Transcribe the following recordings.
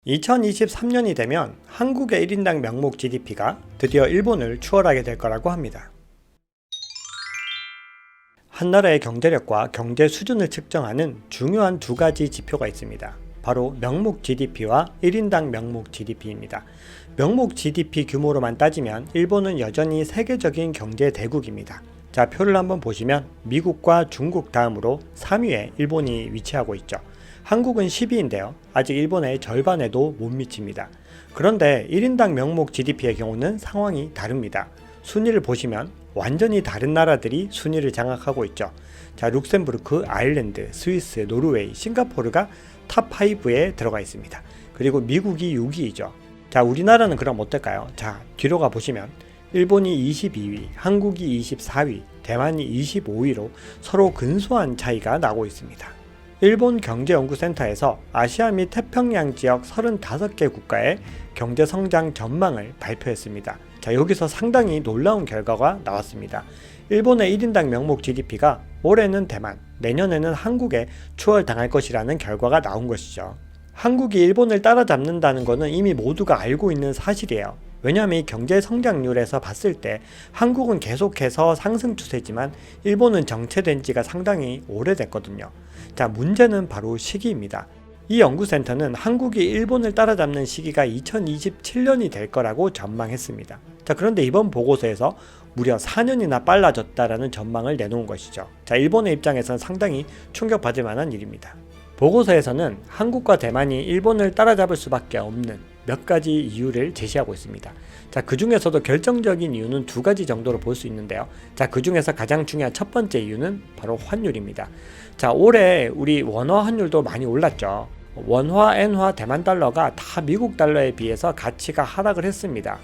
2023년이 되면 한국의 1인당 명목 GDP가 드디어 일본을 추월하게 될 거라고 합니다. 한 나라의 경제력과 경제 수준을 측정하는 중요한 두 가지 지표가 있습니다. 바로 명목 GDP와 1인당 명목 GDP입니다. 명목 GDP 규모로만 따지면 일본은 여전히 세계적인 경제 대국입니다. 자, 표를 한번 보시면 미국과 중국 다음으로 3위에 일본이 위치하고 있죠. 한국은 10위인데요. 아직 일본의 절반에도 못 미칩니다. 그런데 1인당 명목 GDP의 경우는 상황이 다릅니다. 순위를 보시면 완전히 다른 나라들이 순위를 장악하고 있죠. 자, 룩셈부르크, 아일랜드, 스위스, 노르웨이, 싱가포르가 탑5에 들어가 있습니다. 그리고 미국이 6위이죠. 자, 우리나라는 그럼 어떨까요? 자, 뒤로 가보시면 일본이 22위, 한국이 24위, 대만이 25위로 서로 근소한 차이가 나고 있습니다. 일본 경제연구센터에서 아시아 및 태평양 지역 35개 국가의 경제 성장 전망을 발표했습니다. 자, 여기서 상당히 놀라운 결과가 나왔습니다. 일본의 1인당 명목 GDP가 올해는 대만, 내년에는 한국에 추월당할 것이라는 결과가 나온 것이죠. 한국이 일본을 따라잡는다는 것은 이미 모두가 알고 있는 사실이에요. 왜냐하면 이 경제 성장률에서 봤을 때 한국은 계속해서 상승 추세지만 일본은 정체된 지가 상당히 오래됐거든요. 자, 문제는 바로 시기입니다. 이 연구센터는 한국이 일본을 따라잡는 시기가 2027년이 될 거라고 전망했습니다. 자, 그런데 이번 보고서에서 무려 4년이나 빨라졌다라는 전망을 내놓은 것이죠. 자, 일본의 입장에서는 상당히 충격받을 만한 일입니다. 보고서에서는 한국과 대만이 일본을 따라잡을 수밖에 없는 몇 가지 이유를 제시하고 있습니다. 자, 그 중에서도 결정적인 이유는 두 가지 정도로 볼 수 있는데요. 자, 그 중에서 가장 중요한 첫 번째 이유는 바로 환율입니다. 자, 올해 우리 원화 환율도 많이 올랐죠. 원화, 엔화, 대만 달러가 다 미국 달러에 비해서 가치가 하락을 했습니다.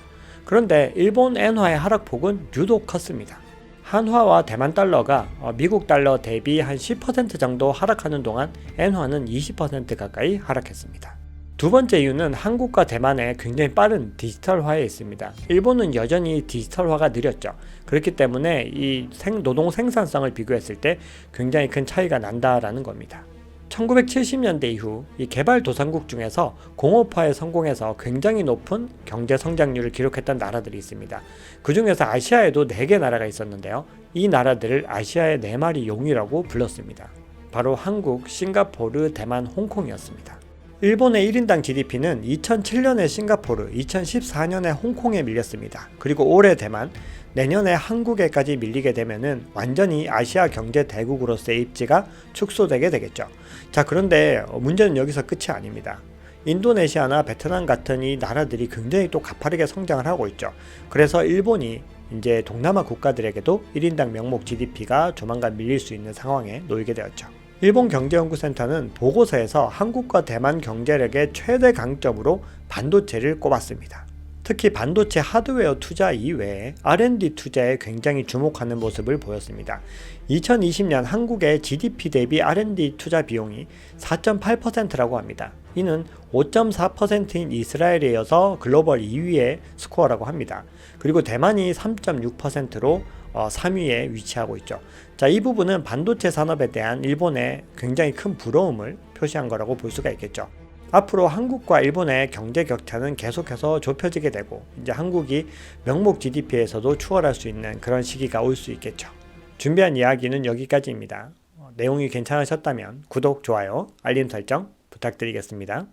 그런데 일본 엔화의 하락폭은 유독 컸습니다. 한화와 대만 달러가 미국 달러 대비 한 10% 정도 하락하는 동안 엔화는 20% 가까이 하락했습니다. 두 번째 이유는 한국과 대만의 굉장히 빠른 디지털화에 있습니다. 일본은 여전히 디지털화가 느렸죠. 그렇기 때문에 이 노동 생산성을 비교했을 때 굉장히 큰 차이가 난다라는 겁니다. 1970년대 이후 이 개발도상국 중에서 공업화에 성공해서 굉장히 높은 경제 성장률을 기록했던 나라들이 있습니다. 그 중에서 아시아에도 4개 나라가 있었는데요. 이 나라들을 아시아의 4마리 용이라고 불렀습니다. 바로 한국, 싱가포르, 대만, 홍콩이었습니다. 일본의 1인당 GDP는 2007년에 싱가포르, 2014년에 홍콩에 밀렸습니다. 그리고 올해 대만, 내년에 한국에까지 밀리게 되면은 완전히 아시아 경제 대국으로서의 입지가 축소되게 되겠죠. 자, 그런데 문제는 여기서 끝이 아닙니다. 인도네시아나 베트남 같은 이 나라들이 굉장히 또 가파르게 성장을 하고 있죠. 그래서 일본이 이제 동남아 국가들에게도 1인당 명목 GDP가 조만간 밀릴 수 있는 상황에 놓이게 되었죠. 일본 경제연구센터는 보고서에서 한국과 대만 경제력의 최대 강점으로 반도체를 꼽았습니다. 특히 반도체 하드웨어 투자 이외에 R&D 투자에 굉장히 주목하는 모습을 보였습니다. 2020년 한국의 GDP 대비 R&D 투자 비용이 4.8%라고 합니다. 이는 5.4%인 이스라엘에 이어서 글로벌 2위의 스코어라고 합니다. 그리고 대만이 3.6%로 3위에 위치하고 있죠. 자, 이 부분은 반도체 산업에 대한 일본의 굉장히 큰 부러움을 표시한 거라고 볼 수가 있겠죠. 앞으로 한국과 일본의 경제 격차는 계속해서 좁혀지게 되고 이제 한국이 명목 GDP에서도 추월할 수 있는 그런 시기가 올 수 있겠죠. 준비한 이야기는 여기까지입니다. 내용이 괜찮으셨다면 구독, 좋아요, 알림 설정 부탁드리겠습니다.